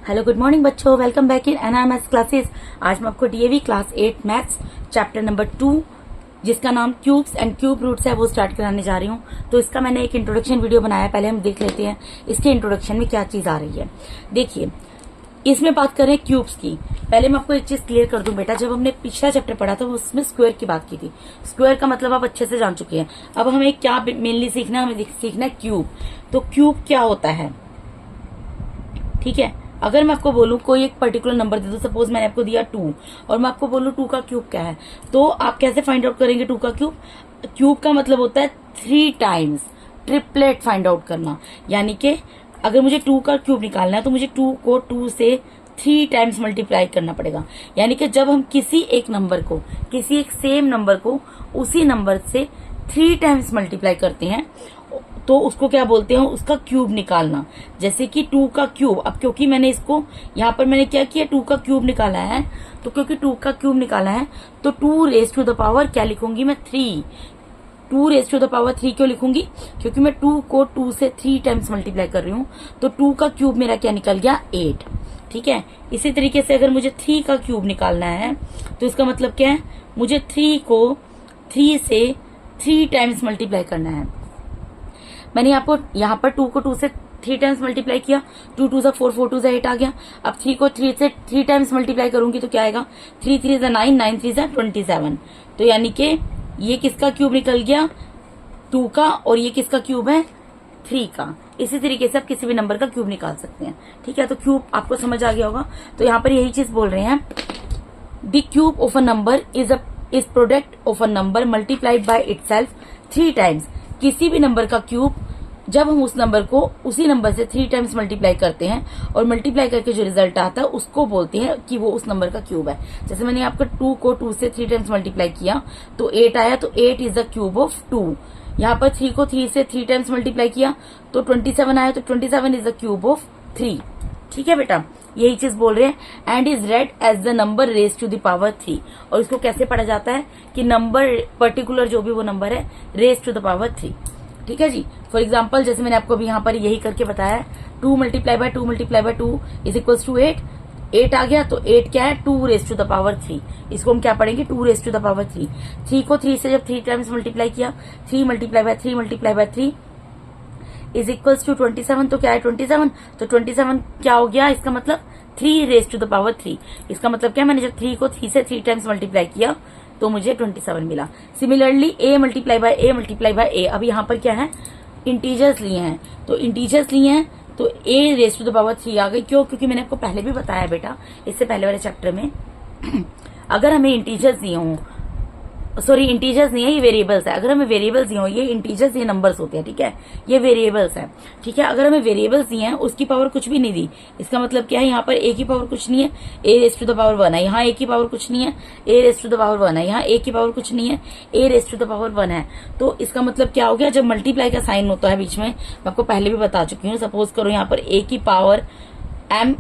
Hello good morning बच्चों, welcome back in एनआरएमएस classes. आज मैं आपको DAV class 8 maths chapter number 2 जिसका नाम क्यूब्स एंड क्यूब रूट्स है वो स्टार्ट कराने जा रही हूँ। तो इसका मैंने एक इंट्रोडक्शन वीडियो बनाया, पहले हम देख लेते हैं इसके इंट्रोडक्शन में क्या चीज आ रही है। देखिए, इसमें बात करें क्यूब्स की। पहले मैं आपको एक चीज क्लियर कर दूं बेटा, जब हमने पिछला चैप्टर पढ़ा था उसमें स्क्वायर की बात की थी। स्क्वायर का मतलब आप अच्छे से जान चुके हैं। अब हमें क्या मेनली सीखना है, हमें सीखना है क्यूब। तो क्यूब क्या होता है, ठीक है। अगर मैं आपको बोलूं कोई एक पर्टिकुलर नंबर दे दो, सपोज मैंने आपको दिया 2 और मैं आपको बोलूं 2 का क्यूब क्या है, तो आप कैसे फाइंड आउट करेंगे 2 का क्यूब। क्यूब का मतलब होता है 3 टाइम्स, ट्रिपलेट फाइंड आउट करना। यानी कि अगर मुझे 2 का क्यूब निकालना है तो मुझे 2 को 2 से 3 टाइम्स मल्टीप्लाई करना पड़ेगा। यानी कि जब हम किसी एक नंबर को, किसी एक सेम नंबर को उसी नंबर से 3 टाइम्स मल्टीप्लाई करते हैं तो उसको क्या बोलते हैं, उसका क्यूब निकालना। जैसे कि 2 का क्यूब, अब क्योंकि मैंने इसको यहाँ पर मैंने क्या किया, 2 का क्यूब निकाला है, तो क्योंकि 2 का क्यूब निकाला है तो 2 रेज टू द पावर क्या लिखूंगी मैं, 3। 2 रेज टू द पावर 3 क्यों लिखूंगी, क्योंकि मैं 2 को 2 से 3 टाइम्स मल्टीप्लाई कर रही हूँ। तो 2 का क्यूब मेरा क्या निकल गया, 8। ठीक है। इसी तरीके से अगर मुझे 3 का क्यूब निकालना है तो इसका मतलब क्या है, मुझे 3 को 3 से 3 टाइम्स मल्टीप्लाई करना है। मैंने आपको यहाँ पर 2 को 2 से 3 टाइम्स मल्टीप्लाई किया, 2 2 4 4 2 8 आ गया। अब 3 को 3 से 3 टाइम्स मल्टीप्लाई करूंगी तो क्या आएगा, 3 3 9 9 3 27। तो यानी कि ये किसका क्यूब निकल गया, 2 का, और ये किसका क्यूब है, 3 का। इसी तरीके से आप किसी भी नंबर का क्यूब निकाल सकते हैं। ठीक है, तो क्यूब आपको समझ आ गया होगा। तो यहाँ पर यही चीज बोल रहे हैं, the cube of a number is product of a number multiplied by itself 3 times. किसी भी नंबर का क्यूब जब हम उस नंबर को उसी नंबर से 3 टाइम्स मल्टीप्लाई करते हैं और मल्टीप्लाई करके जो रिजल्ट आता है उसको बोलते हैं कि वो उस नंबर का क्यूब है। जैसे मैंने आपका 2 को 2 से 3 टाइम्स मल्टीप्लाई किया तो 8 आया, तो 8 इज द क्यूब ऑफ 2। यहाँ पर 3 को 3 से 3 टाइम्स मल्टीप्लाई किया तो 27 आया, तो 27 इज द क्यूब ऑफ 3। ठीक है बेटा, यही चीज बोल रहे हैं। And is read as the number raise to the power 3। और इसको कैसे पढ़ा जाता है कि नंबर पर्टिकुलर जो भी वो नंबर है रेज टू द पावर 3। ठीक है जी। फॉर एग्जाम्पल जैसे मैंने आपको अभी यहाँ पर यही करके बताया, 2 multiply by 2 multiply by 2 is equals to 8। 8 आ गया, तो 8 क्या है, 2 रेज टू द पावर 3। इसको हम क्या पढ़ेंगे, 2 रेज टू द पावर 3। 3 को 3 से जब 3 टाइम्स मल्टीप्लाई किया, 3 multiply by 3 multiply by 3 is equals to 27। तो क्या है 27, तो 27 क्या हो गया, इसका मतलब 3 रेज टू द पावर 3। इसका मतलब क्या, मैंने जब 3 को 3 से 3 टाइम्स मल्टीप्लाई किया तो मुझे 27 मिला। Similarly a multiply by a multiply by a, अब यहाँ पर क्या है, इंटीजर्स लिए हैं, तो इंटीजर्स लिए हैं तो a raise to the power 3 आ गई। क्यों, क्योंकि मैंने आपको पहले भी बताया बेटा, इससे पहले वाले चैप्टर में अगर हमें इंटीजर्स दिए हों, सॉरी इंटीजर्स नहीं है, ये वेरिएबल्स है। अगर हमें वेरिएबल्स दिए हो, ये इंटीजर्स, ये नंबर्स होते हैं, ठीक है, ये वेरिएबल्स है। ठीक है, अगर हमें वेरिएबल्स दिए हैं, उसकी पावर कुछ भी नहीं दी, इसका मतलब क्या है, यहाँ पर a की पावर कुछ नहीं है, a raise to the power 1 है, यहाँ a की पावर कुछ नहीं है, a raise to the power 1 है, यहाँ a की पावर कुछ नहीं है, a raise to the power 1 है। तो इसका मतलब क्या हो गया, जब मल्टीप्लाई का साइन होता है बीच में, मैं आपको पहले भी बता चुकी हूँ। सपोज करो यहाँ पर a की power m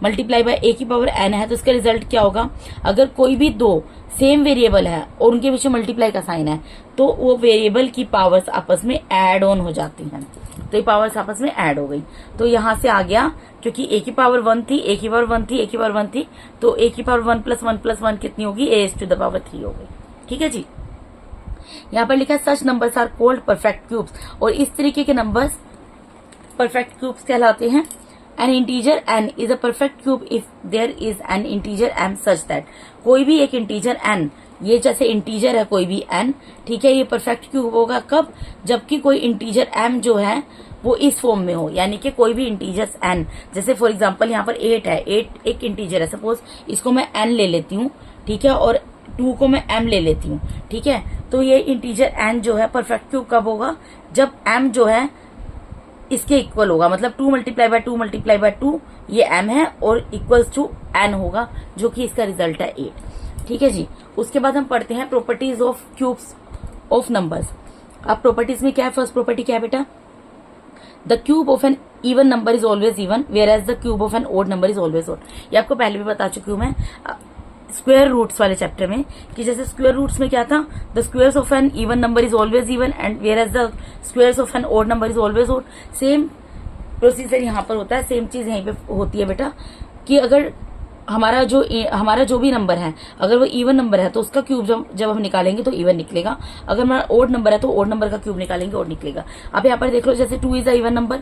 multiply by a की पावर n है, तो इसका रिजल्ट क्या होगा, अगर कोई भी दो सेम वेरिएबल है और उनके पीछे मल्टीप्लाई का साइन है तो वो वेरिएबल की पावर्स आपस में ऐड ऑन हो जाती हैं। तो ये पावर्स आपस में ऐड हो गई, तो यहां से आ गया, क्योंकि a की पावर 1 थी, a की पावर 1 थी, a की पावर 1 थी, तो a की पावर 1 प्लस 1 प्लस 1 कितनी होगी, a टू द पावर 3 हो गई। ठीक है जी। यहाँ पर लिखा है such numbers are called perfect cubes, और इस तरीके के नंबर्स परफेक्ट क्यूब्स कहलाते हैं। An integer n is a perfect cube if there is an integer m such that, कोई भी एक इंटीजर n, ये जैसे इंटीजर है कोई भी n, ठीक है, ये परफेक्ट क्यूब होगा कब, जबकि कोई इंटीजर m जो है वो इस फॉर्म में हो। यानी कि कोई भी इंटीजर n, जैसे फॉर एग्जांपल यहाँ पर 8 है, 8 एक इंटीजर है, सपोज इसको मैं n ले लेती हूँ, ठीक है, और 2 को मैं m ले लेती हूँ, ठीक है। तो ये इंटीजर n जो है परफेक्ट क्यूब कब होगा, जब m जो है इसके इक्वल होगा, मतलब 2 मल्टीप्लाई बाय 2 मल्टीप्लाई बाय 2 ये m है और इक्वल्स टू n होगा, जो कि इसका रिजल्ट है 8। ठीक है जी। उसके बाद हम पढ़ते हैं properties of cubes of numbers. अब प्रॉपर्टीज में क्या है, फर्स्ट प्रॉपर्टी क्या है बेटा, the cube of an even number is always even where as the cube of an odd number is always odd. ये आपको पहले भी बता चुकी हूँ मैं स्क्वायर रूट्स वाले चैप्टर में, कि जैसे स्क्वायर रूट्स में क्या था, the squares of an even number is always even and where as the squares of an odd number is always odd. Same procedure यहाँ पर होता है, सेम चीज यहीं पे होती है बेटा, कि अगर हमारा जो भी नंबर है, अगर वो इवन नंबर है तो उसका क्यूब जब हम निकालेंगे तो इवन निकलेगा। अगर हमारा ओड नंबर है तो ओड नंबर का क्यूब निकालेंगे, ओड निकलेगा। अब यहाँ पर देख लो, जैसे 2 इज अ इवन नंबर,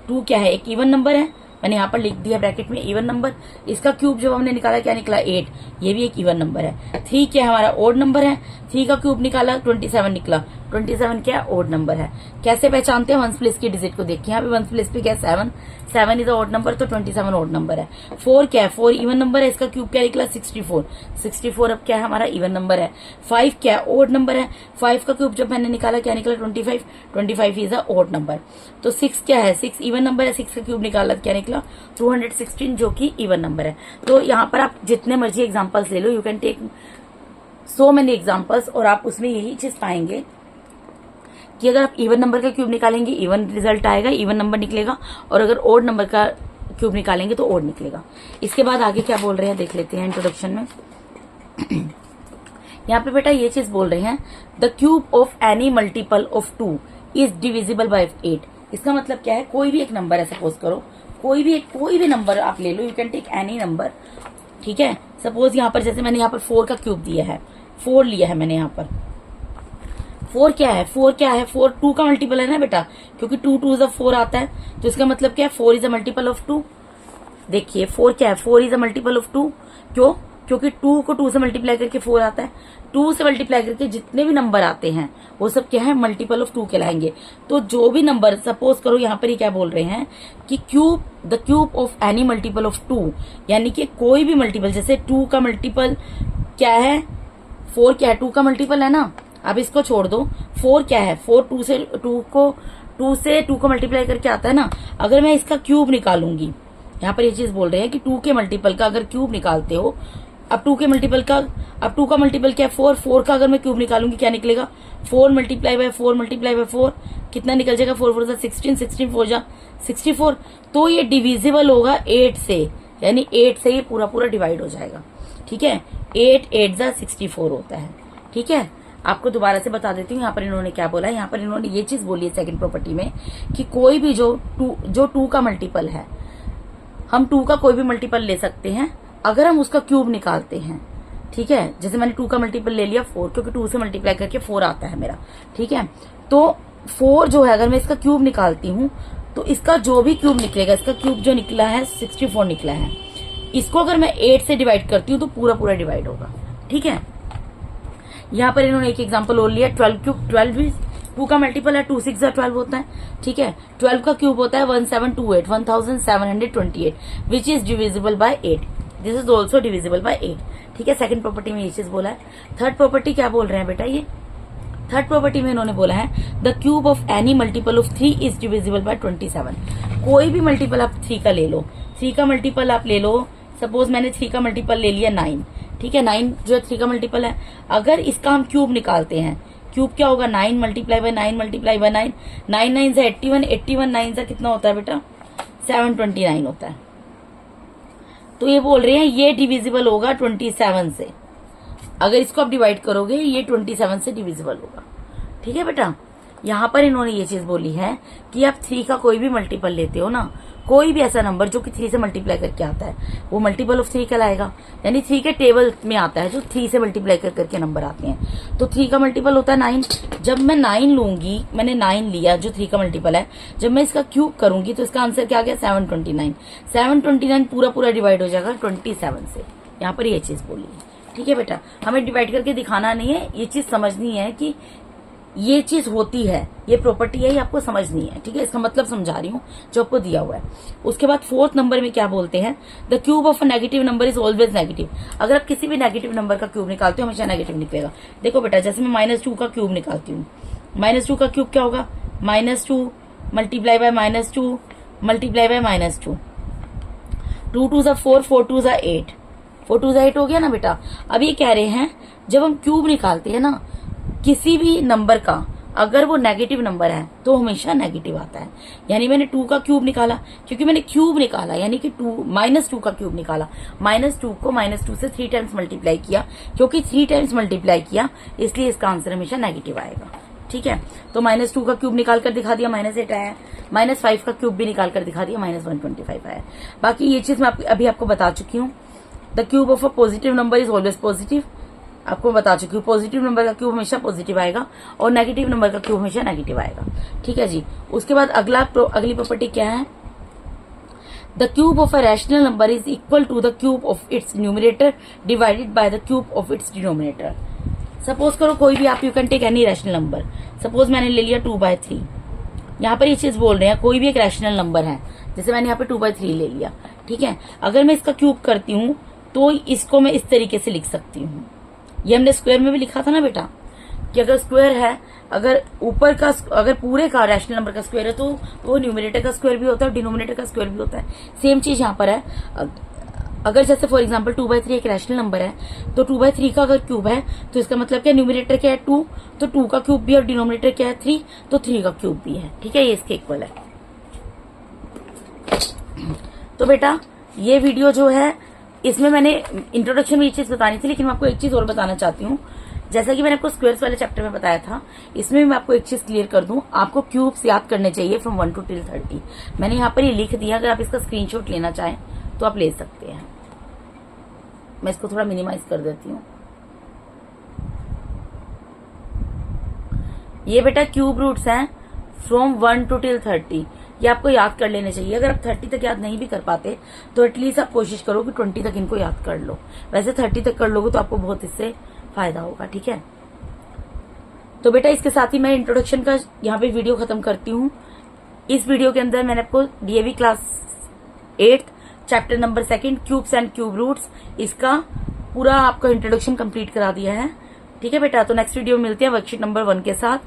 2 क्या है, एक इवन नंबर है, मैंने यहाँ पर लिख दिया ब्रैकेट में इवन नंबर। इसका क्यूब जब हमने निकाला क्या निकला, 8, ये भी एक इवन नंबर है। 3 क्या है, हमारा ओड नंबर है, 3 का क्यूब निकाला 27 निकला, 27 क्या ओड नंबर है। कैसे पहचानते हैं, वंस प्लेस की डिजिट को देखिए, यहाँ पे वंस प्लेस पे क्या 7 इज ओड नंबर, तो 27 ओड नंबर है। 4 क्या है, 4 इवन नंबर है, इसका क्यूब क्या निकला 64 अब क्या है हमारा इवन नंबर है। 5 क्या है, ओड नंबर है, 5 का क्यूब जब मैंने निकाला क्या निकला 25 इज अ ओड नंबर। तो 6 क्या है, 6 इवन नंबर है, 6 का क्यूब निकाला क्या निकला 216 जो कि इवन नंबर है। तो यहाँ पर आप जितने मर्जी एग्जाम्पल्स ले लो, you can take so many examples, और आप उसमें यही चीज पाएंगे कि अगर आप इवन नंबर का क्यूब निकालेंगे इवन रिजल्ट आएगा, इवन नंबर निकलेगा, और अगर ओड नंबर का क्यूब निकालेंगे तो ओड निकलेगा। इसके बाद आगे क्या बोल रहे हैं देख लेते हैं इंट्रोडक्शन में। यहाँ पे बेटा ये चीज बोल रहे हैं, the cube of any multiple of 2 is divisible by 8। इसका मतलब क्या है, कोई भी एक नंबर है, सपोज करो कोई भी नंबर आप ले लो, you can take any number, ठीक है। सपोज यहाँ पर जैसे मैंने यहाँ पर 4 का क्यूब दिया है, 4 लिया है मैंने यहाँ पर। 4 क्या है, 4 2 का मल्टीपल है ना बेटा, क्योंकि 2 2 इज 4 आता है, तो इसका मतलब क्या है 4 इज अ मल्टीपल ऑफ 2। देखिए 4 क्या है, 4 इज अ मल्टीपल ऑफ 2। क्यों, क्योंकि 2 को 2 से मल्टीप्लाई करके 4 आता है। 2 से मल्टीप्लाई करके जितने भी नंबर आते हैं वो सब क्या है, मल्टीपल ऑफ 2 कहलाएंगे। तो जो भी नंबर, सपोज करो यहाँ पर ये क्या बोल रहे हैं कि the cube of any multiple of 2, यानी कि कोई भी मल्टीपल, जैसे 2 का मल्टीपल क्या है, 4 क्या है, 2 का मल्टीपल है ना। अब इसको छोड़ दो, 4 क्या है, 4 2 से 2 को मल्टीप्लाई करके आता है ना। अगर मैं इसका क्यूब निकालूंगी, यहाँ पर ये चीज बोल रहे हैं कि 2 के मल्टीपल का अगर क्यूब निकालते हो, अब 2 का मल्टीपल क्या है 4 का अगर मैं क्यूब निकालूंगी क्या निकलेगा 4 मल्टीप्लाई बाय 4 कितना निकल जाएगा, 4 4 16 4 जा 64। तो ये डिविजिबल होगा 8 से, यानी 8 से ये पूरा डिवाइड हो जाएगा, ठीक है। 8 8 जा 64 होता है, ठीक है। आपको दोबारा से बता देती हूँ यहाँ पर इन्होंने क्या बोला है। यहाँ पर इन्होंने ये चीज बोली है सेकंड प्रॉपर्टी में कि कोई भी जो 2 का मल्टीपल है, हम 2 का कोई भी मल्टीपल ले सकते हैं अगर हम उसका क्यूब निकालते हैं, ठीक है। जैसे मैंने 2 का मल्टीपल ले लिया 4, क्योंकि 2 से मल्टीप्लाई करके 4 आता है मेरा, ठीक है। तो 4 जो है अगर मैं इसका क्यूब निकालती हूँ तो इसका जो भी क्यूब निकलेगा, इसका क्यूब जो निकला है 64 निकला है, इसको अगर मैं 8 से डिवाइड करती हूँ तो पूरा डिवाइड होगा, ठीक है। यहाँ पर इन्होंने एक एग्जांपल और लिया, 12 क्यूब, 12 भी 2 का मल्टीपल है, 2 6 12 होता है, ठीक है। 12 का क्यूब होता है 1728 1728 which is divisible by 8। This is also divisible by 8, ठीक है। सेकंड प्रॉपर्टी में ये चीज बोला है। थर्ड प्रॉपर्टी क्या बोल रहे हैं बेटा, ये थर्ड प्रॉपर्टी में इन्होंने बोला है the cube of any multiple of 3 is divisible by 27। कोई भी मल्टीपल आप 3 का ले लो, 3 का मल्टीपल आप ले लो, सपोज मैंने 3 का मल्टीपल ले लिया 9, ठीक है। 9 जो 3 का मल्टीपल है, अगर इसका हम क्यूब निकालते हैं, क्यूब क्या होगा 9 मल्टीप्लाई बाय 9 मल्टीप्लाई बाय 9, 9 9 से 81 9 से कितना होता है बेटा 729 होता है। तो ये बोल रहे हैं ये डिविजिबल होगा 27 से, अगर इसको आप डिवाइड करोगे ये 27 से डिविजिबल होगा, ठीक है बेटा। यहाँ पर इन्होंने ये चीज बोली है कि आप 3 का कोई भी मल्टीपल लेते हो ना, कोई भी ऐसा नंबर जो कि 3 से मल्टीप्लाई करके आता है वो मल्टीपल ऑफ 3 कहलाएगा, यानी 3 के टेबल में आता है जो 3 से मल्टीप्लाई करके नंबर आते हैं। तो 3 का मल्टीपल होता है 9। जब मैं 9 लूंगी, मैंने 9 लिया जो 3 का मल्टीपल है, जब मैं इसका क्यूब करूंगी तो इसका आंसर क्या आ गया 729। 729 पूरा डिवाइड हो जाएगा 27 से। यहाँ पर ये चीज बोली है, ठीक है बेटा। हमें डिवाइड करके दिखाना नहीं है, ये चीज समझनी है कि ये चीज होती है, ये प्रॉपर्टी है, ये आपको समझनी है, ठीक है। इसका मतलब समझा रही हूँ जो आपको दिया हुआ है। उसके बाद 4th नंबर में क्या बोलते हैं, the cube of a negative number is always negative. अगर आप किसी भी नेगेटिव नंबर का क्यूब निकालते हो हमेशा नेगेटिव निकलेगा। देखो बेटा, जैसे मैं -2 का क्यूब निकालती हूँ, -2 का क्यूब क्या होगा -2 मल्टीप्लाई बाय -2 मल्टीप्लाई बाय -2, 2 2 4 4 2 8, 4 2 8 हो गया ना बेटा। अब ये कह रहे हैं जब हम क्यूब निकालते हैं ना किसी भी नंबर का, अगर वो नेगेटिव नंबर है तो हमेशा नेगेटिव आता है। यानी मैंने 2 का क्यूब निकाला, क्योंकि मैंने क्यूब निकाला यानी कि -2 का क्यूब निकाला, -2 को -2 से 3 टाइम्स मल्टीप्लाई किया, क्योंकि 3 टाइम्स मल्टीप्लाई किया इसलिए इसका आंसर हमेशा नेगेटिव आएगा, ठीक है। तो -2 का क्यूब निकाल कर दिखा दिया, -8 आया। -5 का क्यूब भी निकाल कर दिखा दिया, -125 आया। बाकी ये चीज मैं अभी आपको बता चुकी हूँ। The cube of a positive number is always positive, आपको बता चुकी हूँ। पॉजिटिव नंबर का क्यूब हमेशा पॉजिटिव आएगा और नेगेटिव नंबर का क्यूब हमेशा नेगेटिव आएगा, ठीक है जी। उसके बाद अगली प्रॉपर्टी क्या है, the cube of a rational number is equal to the cube of its numerator divided by the cube of its denominator. Suppose करो कोई भी आप you can take any rational number, suppose मैंने ले लिया 2/3। यहाँ पर ये चीज बोल रहे हैं कोई भी एक रैशनल नंबर है, जैसे मैंने यहाँ पे 2/3 ले लिया, ठीक है। अगर मैं इसका क्यूब करती हूँ तो इसको मैं इस तरीके से लिख सकती हूँ। ये हमने स्क्वायर में भी लिखा था ना बेटा, कि अगर स्क्वायर है, अगर ऊपर का, अगर पूरे का रैशनल नंबर का स्क्वायर है तो वो न्यूमरेटर का स्क्वायर भी होता है और डिनोमिनेटर का स्क्वायर भी होता है। सेम चीज यहाँ पर है। अगर जैसे फॉर एग्जांपल 2/3 एक रैशनल नंबर है, तो 2/3 का अगर क्यूब है तो इसका मतलब क्या, न्यूमरेटर क्या है 2, तो 2 का क्यूब भी और डिनोमिनेटर क्या है 3, तो 3 का क्यूब भी है, ठीक है। ये इसके इक्वल है। तो बेटा ये वीडियो जो है, इसमें मैंने इंट्रोडक्शन में ये चीज बतानी थी, लेकिन मैं आपको एक चीज और बताना चाहती हूँ। जैसा कि मैंने आपको स्क्वायर्स वाले चैप्टर में बताया था, इसमें मैं आपको एक चीज क्लियर कर दूं, आपको क्यूब्स याद करने चाहिए फ्रॉम 1 to 30। मैंने यहाँ पर ये लिख दिया, अगर आप इसका स्क्रीनशॉट लेना चाहें तो आप ले सकते हैं। मैं इसको थोड़ा मिनिमाइज कर देती हूँ। ये बेटा क्यूब रूट्स हैं फ्रॉम 1 to 30। ये आपको याद कर लेने चाहिए। अगर आप 30 तक याद नहीं भी कर पाते तो एटलीस्ट आप कोशिश करो कि 20 तक इनको याद कर लो। वैसे 30 तक कर लोगे तो आपको बहुत इससे फायदा होगा, ठीक है। तो बेटा इसके साथ ही मैं इंट्रोडक्शन का यहाँ पे वीडियो खत्म करती हूँ। इस वीडियो के अंदर मैंने आपको DAV class 8 chapter number 2 cubes and cube roots, इसका पूरा आपका इंट्रोडक्शन कंप्लीट करा दिया है, ठीक है बेटा। तो नेक्स्ट वीडियो में मिलते हैं वर्कशीट नंबर 1 के साथ।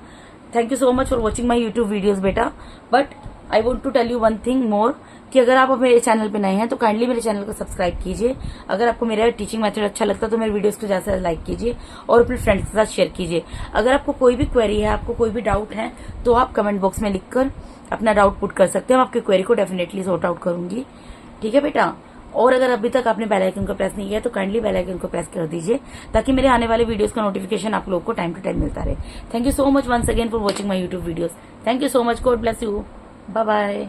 Thank you so much for watching my YouTube videos बेटा। But I want to tell you one thing more, कि अगर आप मेरे चैनल पे नए हैं तो काइंडली मेरे चैनल को सब्सक्राइब कीजिए। अगर आपको मेरा टीचिंग मेथड अच्छा लगता है तो मेरे वीडियोस को ज्यादा से लाइक कीजिए और अपने फ्रेंड्स के साथ शेयर कीजिए। अगर आपको कोई भी क्वेरी है, आपको कोई भी डाउट है, तो आप कमेंट बॉक्स में लिखकर अपना डाउट पुट कर सकते हैं। मैं आपकी क्वेरी को डेफिनेटली सॉर्ट आउट करूंगी, ठीक है बेटा। और अगर अभी तक आपने बेल आइकन को प्रेस नहीं किया तो काइंडली बेल आइकन को प्रेस कर दीजिए, ताकि मेरे आने वाले वीडियोस का नोटिफिकेशन आप लोगों को टाइम टू टाइम मिलता रहे। Thank you so much once again for watching my YouTube videos. Thank you so much, God bless you, bye bye.